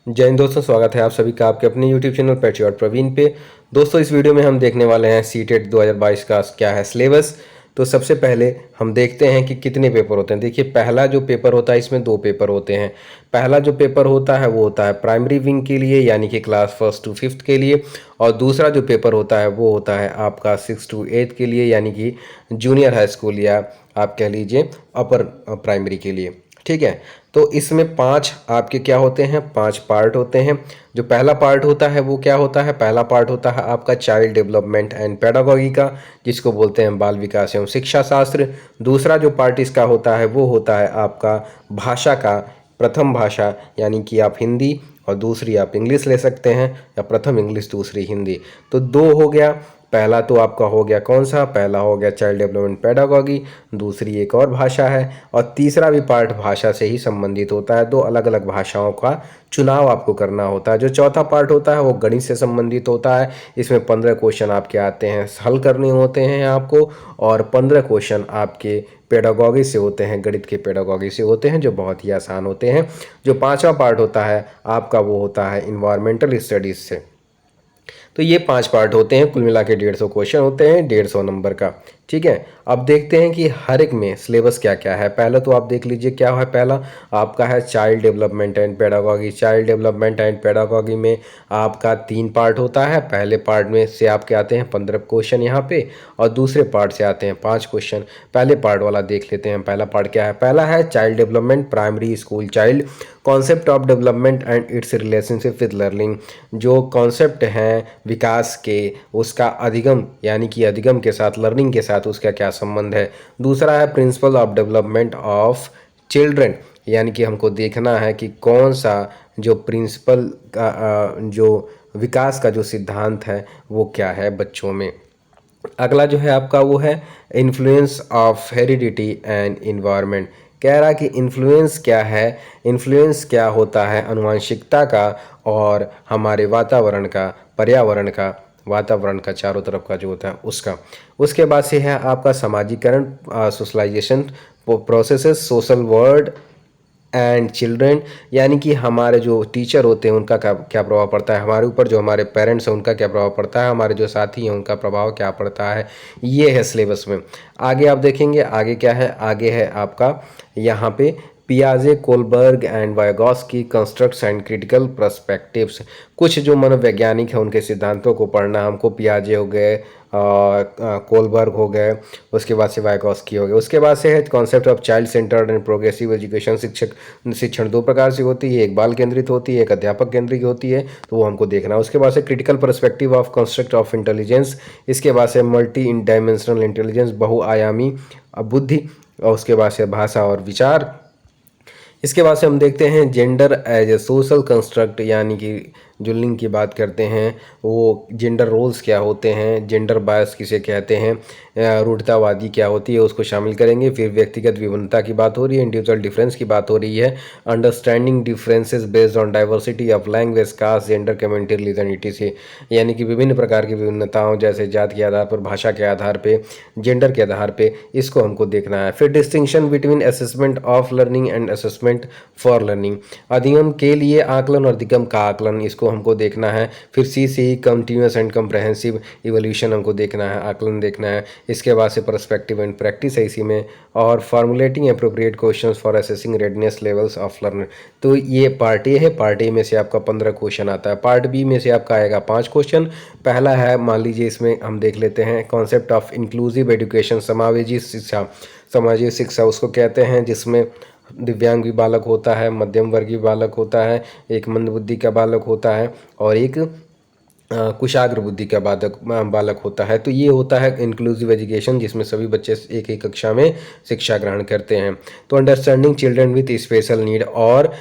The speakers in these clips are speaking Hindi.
जय हिंद दोस्तों, स्वागत है आप सभी का आपके अपने YouTube चैनल पैट्रियट प्रवीण पे। दोस्तों, इस वीडियो में हम देखने वाले हैं सीटेट 2022 का क्या है सिलेबस। तो सबसे पहले हम देखते हैं कि कितने पेपर होते हैं। देखिए, पहला जो पेपर होता है इसमें 2 पेपर होते हैं। पहला जो पेपर होता है वो होता है प्राइमरी विंग के लिए, यानी कि क्लास 1 to 5 के लिए। और दूसरा जो पेपर होता है वो होता है आपका 6 to 8 के लिए, यानी कि जूनियर हाई स्कूल या आप कह लीजिए अपर प्राइमरी के लिए। ठीक है, तो इसमें 5 आपके क्या होते हैं, 5 पार्ट होते हैं। जो पहला पार्ट होता है वो क्या होता है, पहला पार्ट होता है आपका चाइल्ड डेवलपमेंट एंड पेडागोगी का, जिसको बोलते हैं बाल विकास एवं शिक्षा शास्त्र। दूसरा जो पार्ट इसका होता है वो होता है आपका भाषा का, प्रथम भाषा यानी कि आप हिंदी और दूसरी आप इंग्लिश ले सकते हैं, या प्रथम इंग्लिश दूसरी हिंदी। तो 2 हो गया। पहला तो आपका हो गया कौन सा, पहला हो गया चाइल्ड डेवलपमेंट पेडागोगी, दूसरी एक और भाषा है, और तीसरा भी पार्ट भाषा से ही संबंधित होता है। 2 अलग अलग भाषाओं का चुनाव आपको करना होता है। जो चौथा पार्ट होता है वो गणित से संबंधित होता है। इसमें 15 क्वेश्चन आपके आते हैं, हल करने होते हैं आपको, और 15 क्वेश्चन आपके पेडागोगी से होते हैं, गणित के पेडागोगी से होते हैं, जो बहुत ही आसान होते हैं। जो पांचवा पार्ट होता है आपका वो होता है इन्वायरमेंटल स्टडीज से। तो ये 5 पार्ट होते हैं, कुल मिला के 150 क्वेश्चन होते हैं, 150 नंबर का। ठीक है, अब देखते हैं कि हर एक में सिलेबस क्या क्या है। पहले तो आप देख लीजिए क्या है। पहला आपका है child development and pedagogy. Child development and pedagogy में आपका 3 पार्ट होता है। पहले पार्ट में से आपके आते हैं 15 क्वेश्चन यहाँ पे, और दूसरे पार्ट से आते हैं 5 क्वेश्चन। पहले पार्ट वाला देख लेते हैं। पहला पार्ट क्या है, पहला है child development primary school child, concept of development and it's relationship with learning. जो कॉन्सेप्ट हैं विकास के, उसका अधिगम यानी कि अधिगम के साथ, लर्निंग के साथ उसका क्या संबंध है। दूसरा है principle of development of children, यानी कि हमको देखना है कि कौन सा जो प्रिंसिपल का जो विकास का जो सिद्धांत है वो क्या है बच्चों में। अगला जो है आपका वो है influence of heredity and environment. कह रहा कि इन्फ्लुएंस क्या है, इन्फ्लुएंस क्या होता है आनुवंशिकता का और हमारे वातावरण का, पर्यावरण का, वातावरण का चारों तरफ का जो होता है उसका। उसके बाद से है आपका समाजीकरण, socialization processes, social word and children, यानी कि हमारे जो टीचर होते हैं उनका क्या क्या प्रभाव पड़ता है हमारे ऊपर, जो हमारे पेरेंट्स हैं उनका क्या प्रभाव पड़ता है, हमारे जो साथी हैं उनका प्रभाव क्या पड़ता है। ये है सिलेबस में। आगे आप देखेंगे, आगे क्या है, आगे है आपका यहाँ पे पियाजे, Kohlberg and Vygotsky constructs and critical perspectives. कुछ जो मनोवैज्ञानिक हैं उनके सिद्धांतों को पढ़ना हमको। पियाजे हो गए, कोलबर्ग हो गए, उसके बाद से वाइगॉस्की हो गए। उसके बाद से है concept of child centred and progressive education. शिक्षण 2 प्रकार से होती है, एक बाल केंद्रित होती है, एक अध्यापक केंद्रित होती है, तो वो हमको देखना है। उसके बाद से critical perspective of construct of intelligence. इसके बाद से मल्टी डायमेंशनल इंटेलिजेंस, बहुआयामी बुद्धि। और उसके बाद से भाषा और विचार। इसके बाद से हम देखते हैं gender as a social construct, यानी कि जो लिंग की बात करते हैं वो जेंडर रोल्स क्या होते हैं, जेंडर बायस किसे कहते हैं, रूढ़तावादी क्या होती है उसको शामिल करेंगे। फिर व्यक्तिगत विभिन्नता की बात हो रही है, इंडिविजुअल डिफरेंस की बात हो रही है, understanding differences based on diversity of language, caste, gender, community, religion, ETC, यानी कि विभिन्न प्रकार की विभिन्नताओं जैसे जात के आधार पर, भाषा के आधार पे, जेंडर के आधार पे, इसको हमको देखना है। फिर distinction between assessment of learning and assessment for learning, अधिगम के लिए आकलन और अधिगम का आकलन, इसको हमको देखना है। फिर सी से कंटिन्यूस एंड कंप्रहेंसिव इवोल्यूशन हमको देखना है, आकलन देखना है। इसके बाद से पर्सपेक्टिव एंड प्रैक्टिस है इसी में, और formulating appropriate questions for assessing redness levels of learner. तो ये पार्ट ए है। पार्ट ए में से आपका 15 क्वेश्चन आता है। पार्ट बी में से आपका आएगा 5 क्वेश्चन। पहला है, मान लीजिए इसमें हम देख लेते हैं कॉन्सेप्ट ऑफ इंक्लूसिव एजुकेशन, समावेशी शिक्षा। समावेशी शिक्षा उसको कहते हैं जिसमें दिव्यांग भी बालक होता है, मध्यम वर्गीय बालक होता है, एक मंदबुद्धि का बालक होता है, और एक कुशाग्र बुद्धि का बालक होता है। तो ये होता है इंक्लूसिव एजुकेशन, जिसमें सभी बच्चे एक एक कक्षा में शिक्षा ग्रहण करते हैं। तो understanding children with special need, और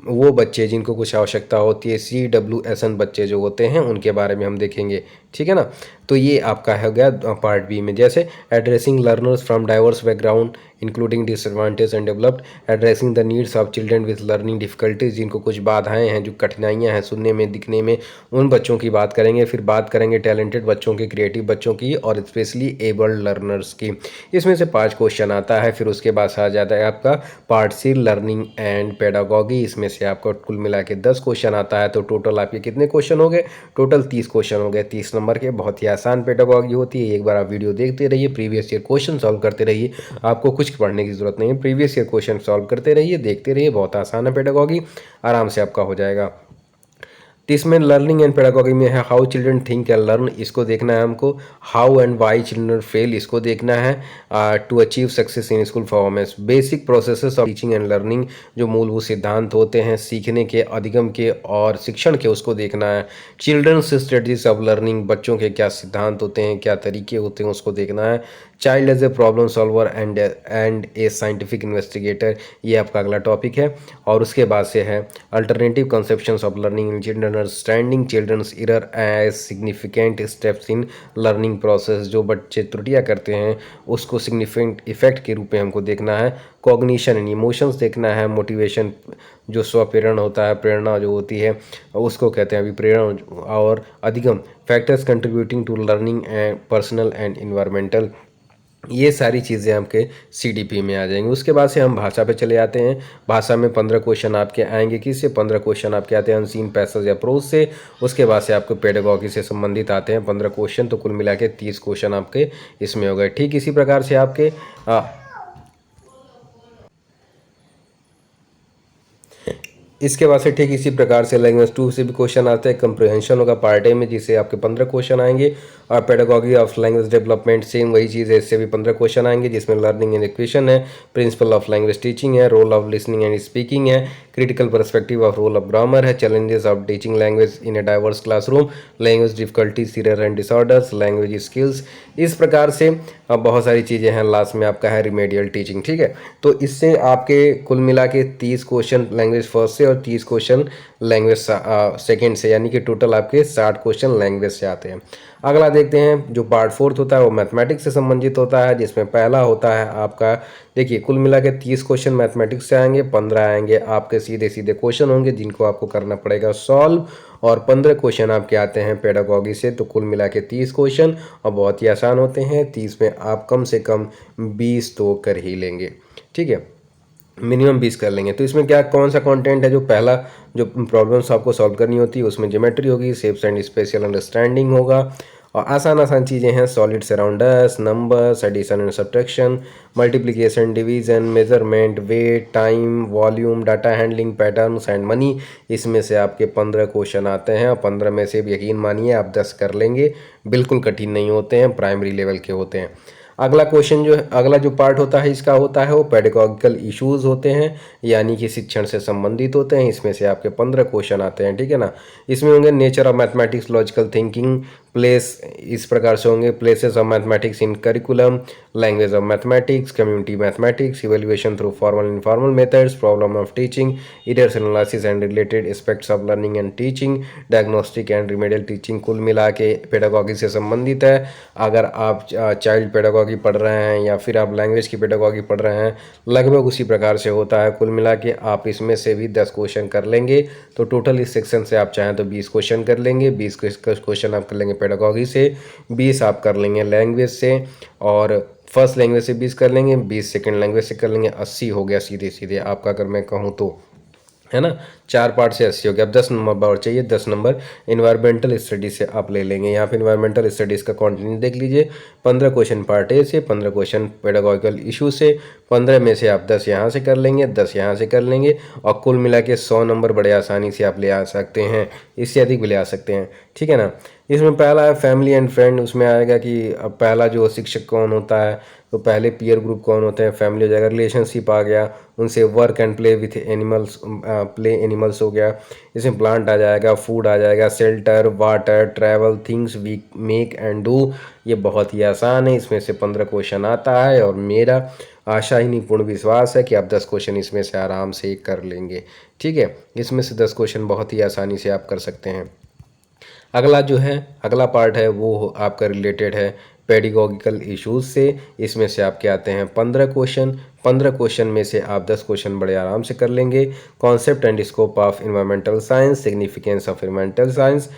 वो बच्चे जिनको कुछ आवश्यकता होती है, CWSN बच्चे जो होते हैं उनके बारे में हम देखेंगे। ठीक है ना, तो ये आपका हो गया पार्ट बी में। जैसे addressing learners from diverse background including disadvantage and developed, addressing the needs of children with learning difficulties, जिनको कुछ बाधाएं हैं, जो कठिनाइयां हैं सुनने में, दिखने में, उन बच्चों की बात करेंगे। फिर बात करेंगे टैलेंटेड बच्चों की, क्रिएटिव बच्चों की, और स्पेशली एबल्ड लर्नर्स की। इसमें से 5 क्वेश्चन आता है। फिर उसके बाद आ जाता है आपका part C learning and pedagogy, इसमें से आपका कुल मिला के 10 क्वेश्चन आता है, तो टोटल आपके कितने क्वेश्चन हो गए? टोटल 30 क्वेश्चन हो गए, 30 नंबर के। बहुत ही आसान पेडागॉजी होती है। एक बार आप वीडियो देखते रहिए, प्रीवियस ईयर क्वेश्चन सॉल्व करते रहिए, आपको कुछ पढ़ने की जरूरत नहीं है, प्रीवियस ईयर क्वेश्चन सॉल्व करते रहिए, देखते रहिए। बहुत आसान है पेडागॉजी, आराम से आपका हो जाएगा। तो इसमें लर्निंग एंड पेडागॉजी में है how children think and learn, इसको देखना है हमको। How and why children fail, इसको देखना है। To achieve success in school performance, basic processes of teaching and learning, जो मूलभूत सिद्धांत होते हैं सीखने के, अधिगम के और शिक्षण के, उसको देखना है। चिल्ड्रंस स्ट्रेटजीज ऑफ लर्निंग, बच्चों के क्या सिद्धांत होते हैं, क्या तरीके होते हैं, उसको देखना है। Child as a problem solver and a scientific investigator, ये आपका अगला टॉपिक है। और उसके बाद से है alternative conceptions of learning in children, understanding children's error as significant steps in learning process, जो बच्चे त्रुटियां करते हैं उसको सिग्निफिकेंट इफेक्ट के रूप में हमको देखना है। कॉग्निशन एंड इमोशंस देखना है। मोटिवेशन, जो स्वप्रेरण होता है, प्रेरणा जो होती है उसको कहते हैं अभिप्रेरण। और अधिगम, factors contributing to learning and personal and environmental, ये सारी चीज़ें आपके सीडीपी में आ जाएंगी। उसके बाद से हम भाषा पे चले जाते हैं। भाषा में 15 क्वेश्चन आपके आएंगे। किससे? 15 क्वेश्चन आपके आते हैं अनसीन पैसेज या प्रोज से। उसके बाद से आपको पेडागॉजी से संबंधित आते हैं 15 क्वेश्चन, तो कुल मिला के 30 क्वेश्चन आपके इसमें हो गए। ठीक इसी प्रकार से आपके इसके बाद से ठीक इसी प्रकार से लैंग्वेज 2 से भी क्वेश्चन आते हैं। कंप्रिहेंशन होगा पार्ट ए में, जिससे आपके 15 क्वेश्चन आएंगे। और pedagogy of language development, same वही चीज़ है, इससे भी 15 क्वेश्चन आएंगे, जिसमें लर्निंग एंड इक्वेशन है, प्रिंसिपल ऑफ लैंग्वेज टीचिंग है, role of listening and speaking है, critical perspective of role of grammar है, challenges of teaching language in a diverse classroom, language difficulties, error and disorders, language skills. इस प्रकार से अब बहुत सारी चीज़ें हैं। लास्ट में आपका है रिमेडियल टीचिंग। ठीक है, तो इससे आपके कुल मिला के 30 क्वेश्चन लैंग्वेज फर्स्ट से और 30 क्वेश्चन लैंग्वेज सेकेंड से, यानी कि टोटल आपके 60 क्वेश्चन लैंग्वेज से आते हैं। अगला देखते हैं, जो पार्ट 4 होता है वो मैथमेटिक्स से संबंधित होता है, जिसमें पहला होता है आपका, देखिए कुल मिला के 30 क्वेश्चन मैथमेटिक्स से आएंगे, 15 आएंगे आपके सीधे सीधे क्वेश्चन होंगे जिनको आपको करना पड़ेगा सॉल्व, और 15 क्वेश्चन आपके आते हैं पेडागॉजी से। तो कुल मिला के 30 क्वेश्चन, और बहुत ही आसान होते हैं। 30 में आप कम से कम 20 तो कर ही लेंगे। ठीक है, मिनिमम 20 कर लेंगे। तो इसमें क्या कौन सा कंटेंट है? जो पहला जो प्रॉब्लम्स आपको सॉल्व करनी होती है उसमें ज्योमेट्री होगी, शेप्स एंड स्पेशल अंडरस्टैंडिंग होगा, और आसान आसान चीज़ें हैं, solid around us, numbers, addition and subtraction, multiplication, division, measurement, weight, time, volume, data handling, patterns and money. इसमें से आपके 15 क्वेश्चन आते हैं, और 15 में से यकीन मानिए आप 10 कर लेंगे। बिल्कुल कठिन नहीं होते हैं, प्राइमरी लेवल के होते हैं। अगला क्वेश्चन जो अगला जो पार्ट होता है इसका होता है वो पेडागॉजिकल इश्यूज होते हैं, यानी कि शिक्षण से संबंधित होते हैं। इसमें से आपके 15 क्वेश्चन आते हैं। ठीक है ना, इसमें होंगे nature of mathematics, logical thinking, place, इस प्रकार से होंगे places of mathematics in curriculum, language of mathematics, community mathematics, evaluation through formal and informal methods, problem of teaching, errors analysis and related aspects of learning and teaching, diagnostic and remedial teaching. कुल मिला के पेडागॉजी से संबंधित है। अगर आप चाइल्ड पेडागॉजी पढ़ रहे हैं या फिर आप लैंग्वेज की पेडागॉजी पढ़ रहे हैं, लगभग उसी प्रकार से होता है। कुल मिला के आप इसमें से भी 10 क्वेश्चन कर लेंगे, तो टोटल इस सेक्शन से आप चाहें तो 20 क्वेश्चन कर लेंगे। 20 क्वेश्चन आप कर लेंगे पेडागॉजी से, 20 आप कर लेंगे लैंग्वेज से, और फर्स्ट लैंग्वेज से 20 कर लेंगे, 20 सेकेंड लैंग्वेज से कर लेंगे। 80 हो गया सीधे सीधे आपका, अगर मैं कहूँ तो, है ना। 4 पार्ट से 80 हो गया। अब 10 नंबर और चाहिए, 10 नंबर इन्वायरमेंटल स्टडीज से आप ले लेंगे। यहाँ पे इन्वायरमेंटल स्टडीज़ का कंटेंट देख लीजिए। 15 क्वेश्चन पार्ट ए से, 15 क्वेश्चन पेडागॉजिकल इशू से, 15 में से आप 10 यहाँ से कर लेंगे, 10 यहाँ से कर लेंगे, और कुल मिला के 100 नंबर बड़े आसानी से आप ले आ सकते हैं, इससे अधिक भी ले आ सकते हैं। ठीक है ना। इसमें पहला है फैमिली एंड फ्रेंड, उसमें आएगा कि अब पहला जो शिक्षक कौन होता है, तो पहले पीयर ग्रुप कौन होते हैं, फैमिली हो जाएगा, रिलेशनशिप आ गया, उनसे work and play with animals, play animals हो गया, इसमें प्लांट आ जाएगा, फूड आ जाएगा, shelter, water, travel, things we make and do. ये बहुत ही आसान है, इसमें से 15 क्वेश्चन आता है, और मेरा आशा ही नहीं पूर्ण विश्वास है कि आप 10 क्वेश्चन इसमें से आराम से कर लेंगे। ठीक है, इसमें से 10 क्वेश्चन बहुत ही आसानी से आप कर सकते हैं। अगला जो है, अगला पार्ट है वो आपका रिलेटेड है पेडागॉजिकल इश्यूज से। इसमें से आपके आते हैं 15 क्वेश्चन। 15 क्वेश्चन में से आप 10 क्वेश्चन बड़े आराम से कर लेंगे। Concept and scope of environmental science, significance of environmental science,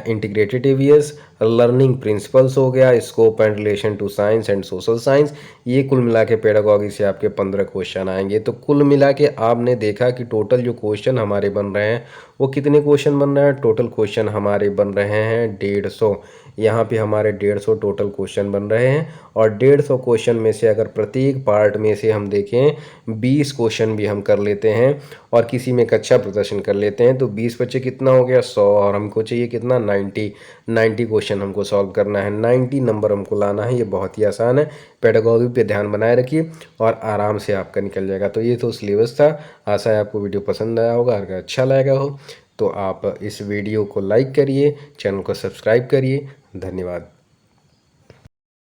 integrated EVS, learning principles हो गया, scope and relation to science and social science. ये कुल मिला के पेडागॉजी से आपके 15 क्वेश्चन आएंगे। तो कुल मिला के आपने देखा कि टोटल जो क्वेश्चन हमारे बन रहे हैं वो कितने क्वेश्चन बन रहे हैं। टोटल क्वेश्चन हमारे बन रहे हैं 150। यहाँ पे हमारे 150 टोटल क्वेश्चन बन रहे हैं और 150 क्वेश्चन में से अगर प्रत्येक पार्ट में से हम देखें 20 क्वेश्चन भी हम कर लेते हैं और किसी में एक अच्छा प्रदर्शन कर लेते हैं तो 20 बच्चे कितना हो गया 100 और हमको चाहिए कितना 90 क्वेश्चन हमको सॉल्व करना है। 90 नंबर हमको लाना है। ये बहुत ही आसान है। पेडागॉजी पे ध्यान बनाए रखिए और आराम से आपका निकल जाएगा। तो ये तो सिलेबस था। आशा है आपको वीडियो पसंद आया होगा। अगर अच्छा लगा हो तो आप इस वीडियो को लाइक करिए, चैनल को सब्सक्राइब करिए। धन्यवाद।